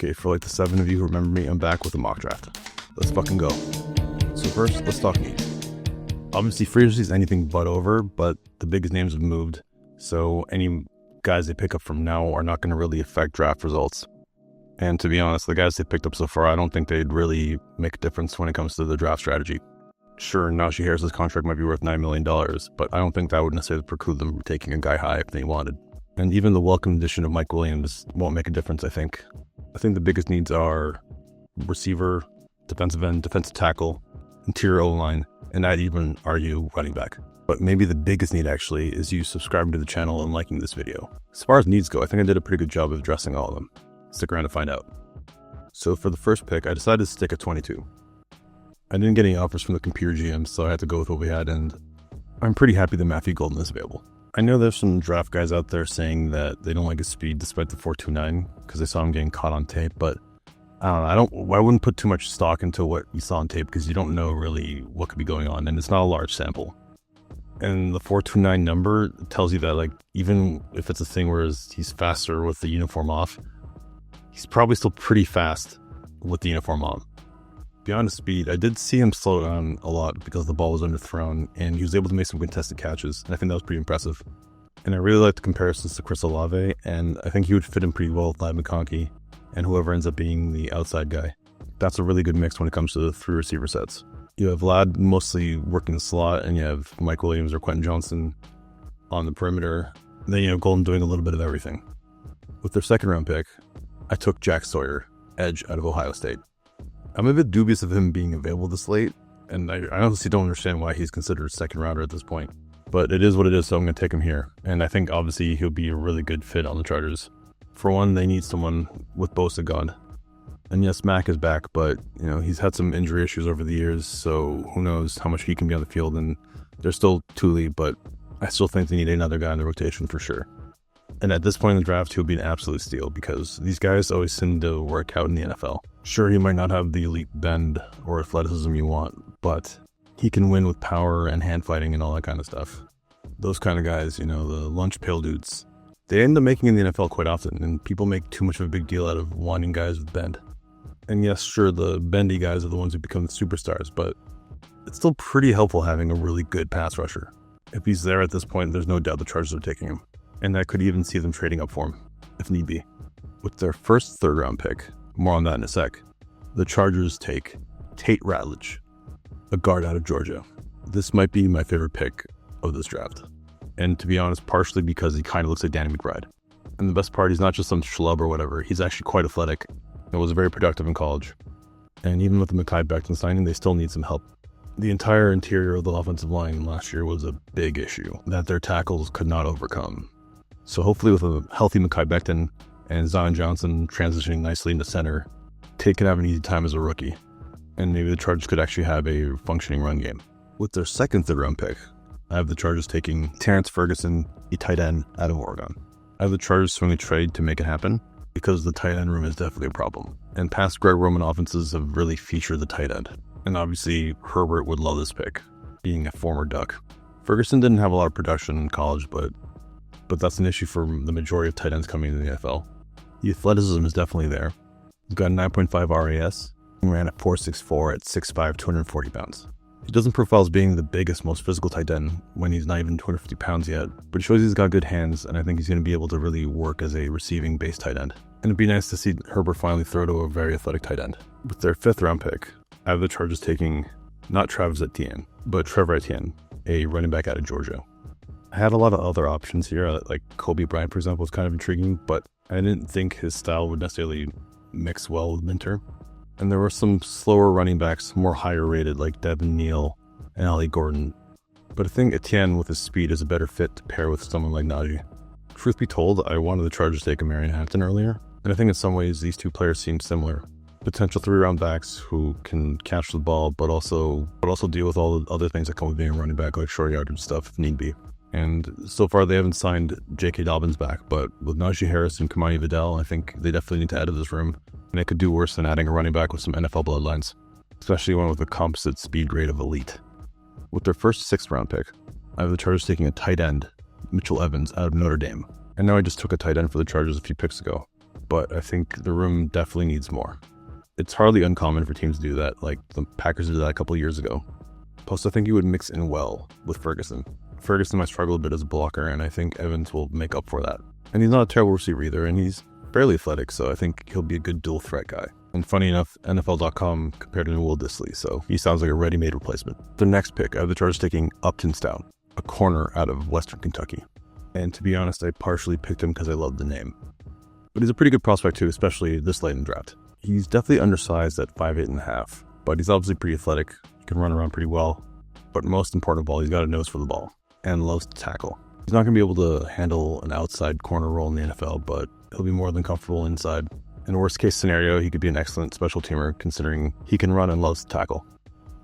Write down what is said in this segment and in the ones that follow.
Okay, for like the 7 of you who remember me, I'm back with a mock draft. Let's fucking go. So first, let's talk need. Obviously, free agency is anything but over, but the biggest names have moved, so any guys they pick up from now are not going to really affect draft results. And to be honest, the guys they picked up so far, I don't think they'd really make a difference when it comes to the draft strategy. Sure, Najee Harris's contract might be worth $9 million, but I don't think that would necessarily preclude them from taking a guy high if they wanted. And even the welcome addition of Mike Williams won't make a difference, I think. I think the biggest needs are receiver, defensive end, defensive tackle, interior O-line, and I'd even argue running back. But maybe the biggest need actually is you subscribing to the channel and liking this video. As far as needs go, I think I did a pretty good job of addressing all of them. Stick around to find out. So for the first pick, I decided to stick at 22. I didn't get any offers from the computer GMs, so I had to go with what we had, and I'm pretty happy that Matthew Golden is available. I know there's some draft guys out there saying that they don't like his speed despite the 4.29 because they saw him getting caught on tape, but I wouldn't put too much stock into what you saw on tape because you don't know really what could be going on, and it's not a large sample. And the 4.29 number tells you that, like, even if it's a thing where he's faster with the uniform off, he's probably still pretty fast with the uniform on. Beyond his speed, I did see him slow down a lot because the ball was underthrown, and he was able to make some contested catches, and I think that was pretty impressive. And I really like the comparisons to Chris Olave, and I think he would fit in pretty well with Ladd McConkey and whoever ends up being the outside guy. That's a really good mix when it comes to the 3 receiver sets. You have Ladd mostly working the slot, and you have Mike Williams or Quentin Johnson on the perimeter. Then you have Golden doing a little bit of everything. With their second round pick, I took Jack Sawyer, edge out of Ohio State. I'm a bit dubious of him being available this late, and I honestly don't understand why he's considered a second rounder at this point. But it is what it is, so I'm going to take him here. And I think obviously he'll be a really good fit on the Chargers. For one, they need someone with Bosa gone. And yes, Mac is back, but he's had some injury issues over the years, so who knows how much he can be on the field. And there's still Thule, but I still think they need another guy in the rotation for sure. And at this point in the draft, he'll be an absolute steal because these guys always seem to work out in the NFL. Sure, he might not have the elite bend or athleticism you want, but he can win with power and hand fighting and all that kind of stuff. Those kind of guys, the lunch pail dudes, they end up making in the NFL quite often, and people make too much of a big deal out of wanting guys with bend. And yes, sure, the bendy guys are the ones who become the superstars, but it's still pretty helpful having a really good pass rusher. If he's there at this point, there's no doubt the Chargers are taking him. And I could even see them trading up for him, if need be. With their first third-round pick, more on that in a sec, the Chargers take Tate Ratledge, a guard out of Georgia. This might be my favorite pick of this draft. And to be honest, partially because he kind of looks like Danny McBride. And the best part, he's not just some schlub or whatever. He's actually quite athletic and was very productive in college. And even with the Mekhi Becton signing, they still need some help. The entire interior of the offensive line last year was a big issue that their tackles could not overcome. So hopefully with a healthy Mekhi Becton and Zion Johnson transitioning nicely into center, Tate can have an easy time as a rookie. And maybe the Chargers could actually have a functioning run game. With their second third-round pick, I have the Chargers taking Terrance Ferguson, a tight end out of Oregon. I have the Chargers swinging a trade to make it happen because the tight end room is definitely a problem. And past Greg Roman offenses have really featured the tight end. And obviously, Herbert would love this pick, being a former Duck. Ferguson didn't have a lot of production in college, but that's an issue for the majority of tight ends coming into the NFL. The athleticism is definitely there. He's got a 9.5 RAS and ran at 4.64 at 6'5", 240 pounds. He doesn't profile as being the biggest, most physical tight end when he's not even 250 pounds yet, but he shows he's got good hands, and I think he's going to be able to really work as a receiving base tight end. And it'd be nice to see Herbert finally throw to a very athletic tight end. With their fifth round pick, I have the Chargers taking not Travis Etienne, but Trevor Etienne, a running back out of Georgia. I had a lot of other options here, like Kobe Bryant, for example, was kind of intriguing, but I didn't think his style would necessarily mix well with Minter. And there were some slower running backs, more higher rated, like Devin Neal and Ali Gordon. But I think Etienne with his speed is a better fit to pair with someone like Najee. Truth be told, I wanted the Chargers to take a Marion Hampton earlier, and I think in some ways these two players seem similar. Potential 3-round backs who can catch the ball, but also deal with all the other things that come with being a running back, like short yardage stuff if need be. And so far they haven't signed J.K. Dobbins back, but with Najee Harris and Kamani Vidal, I think they definitely need to add to this room. And it could do worse than adding a running back with some NFL bloodlines, especially one with a composite speed grade of elite. With their first 6th-round pick, I have the Chargers taking a tight end, Mitchell Evans, out of Notre Dame. And now I just took a tight end for the Chargers a few picks ago. but I think the room definitely needs more. It's hardly uncommon for teams to do that, like the Packers did that a couple of years ago. Plus, I think he would mix in well with Ferguson. Ferguson might struggle a bit as a blocker, and I think Evans will make up for that. And he's not a terrible receiver either, and he's fairly athletic, so I think he'll be a good dual threat guy. And funny enough, NFL.com compared him to Will Dissly, so he sounds like a ready-made replacement. The next pick, I have the Chargers taking Upton Stout, a corner out of Western Kentucky. And to be honest, I partially picked him because I love the name. But he's a pretty good prospect too, especially this late in the draft. He's definitely undersized at 5'8.5", but he's obviously pretty athletic. He can run around pretty well. But most important of all, he's got a nose for the ball and loves to tackle. He's not going to be able to handle an outside corner role in the NFL, but he'll be more than comfortable inside. In a worst case scenario, he could be an excellent special teamer considering he can run and loves to tackle.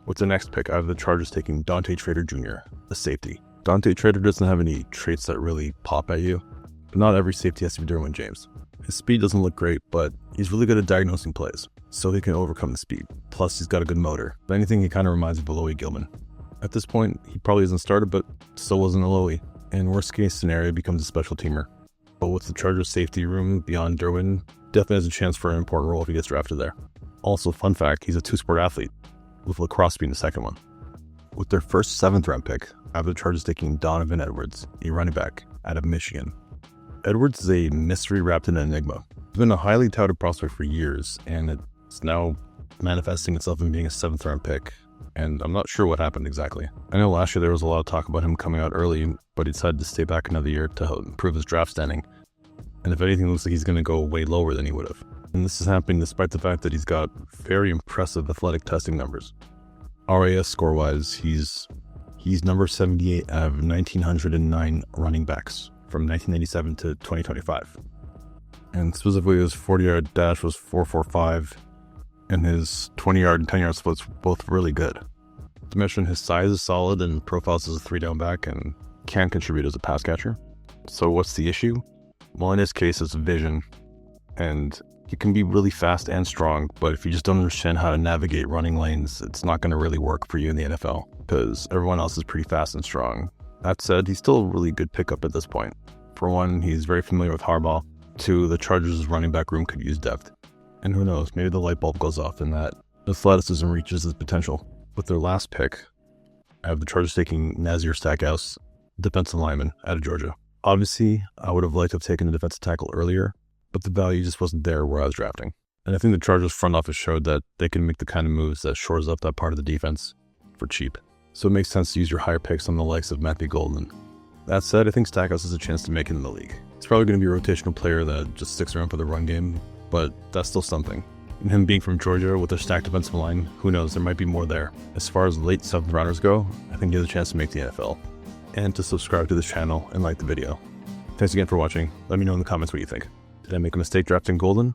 With the next pick, I have the Chargers taking Dante Trader Jr., the safety. Dante Trader doesn't have any traits that really pop at you, but not every safety has to be Derwin James. His speed doesn't look great, but he's really good at diagnosing plays, so he can overcome the speed. Plus, he's got a good motor. If anything, he kind of reminds me of Alohi Gilman. At this point, he probably isn't started, but still wasn't Alohi. And worst case scenario, becomes a special teamer. But with the Chargers safety room beyond Derwin, definitely has a chance for an important role if he gets drafted there. Also, fun fact, he's a two-sport athlete, with lacrosse being the second one. With their first 7th round pick, I have the Chargers taking Donovan Edwards, a running back out of Michigan. Edwards is a mystery wrapped in an enigma. He's been a highly touted prospect for years, and it's now manifesting itself in being a 7th round pick, and I'm not sure what happened exactly. I know last year there was a lot of talk about him coming out early, but he decided to stay back another year to help improve his draft standing, and if anything, it looks like he's going to go way lower than he would have. And this is happening despite the fact that he's got very impressive athletic testing numbers. RAS score-wise, he's number 78 out of 1,909 running backs from 1997 to 2025. And specifically, his 40-yard dash was 4.45, and his 20-yard and 10-yard splits were both really good. To mention, his size is solid and profiles as a 3-down back and can contribute as a pass catcher. So what's the issue? Well, in his case, it's vision, and he can be really fast and strong, but if you just don't understand how to navigate running lanes, it's not going to really work for you in the NFL, because everyone else is pretty fast and strong. That said, he's still a really good pickup at this point. For one, he's very familiar with Harbaugh. 2, the Chargers' running back room could use depth. And who knows, maybe the light bulb goes off and that athleticism reaches its potential. With their last pick, I have the Chargers taking Nazir Stackhouse, defensive lineman out of Georgia. Obviously, I would have liked to have taken the defensive tackle earlier, but the value just wasn't there where I was drafting. And I think the Chargers front office showed that they can make the kind of moves that shores up that part of the defense for cheap. So it makes sense to use your higher picks on the likes of Matthew Golden. That said, I think Stackhouse has a chance to make it in the league. He's probably going to be a rotational player that just sticks around for the run game, but that's still something. And him being from Georgia with their stacked defensive line, who knows, there might be more there. As far as late 7th rounders go, I think he has a chance to make the NFL. And to subscribe to this channel and like the video. Thanks again for watching. Let me know in the comments what you think. Did I make a mistake drafting Golden?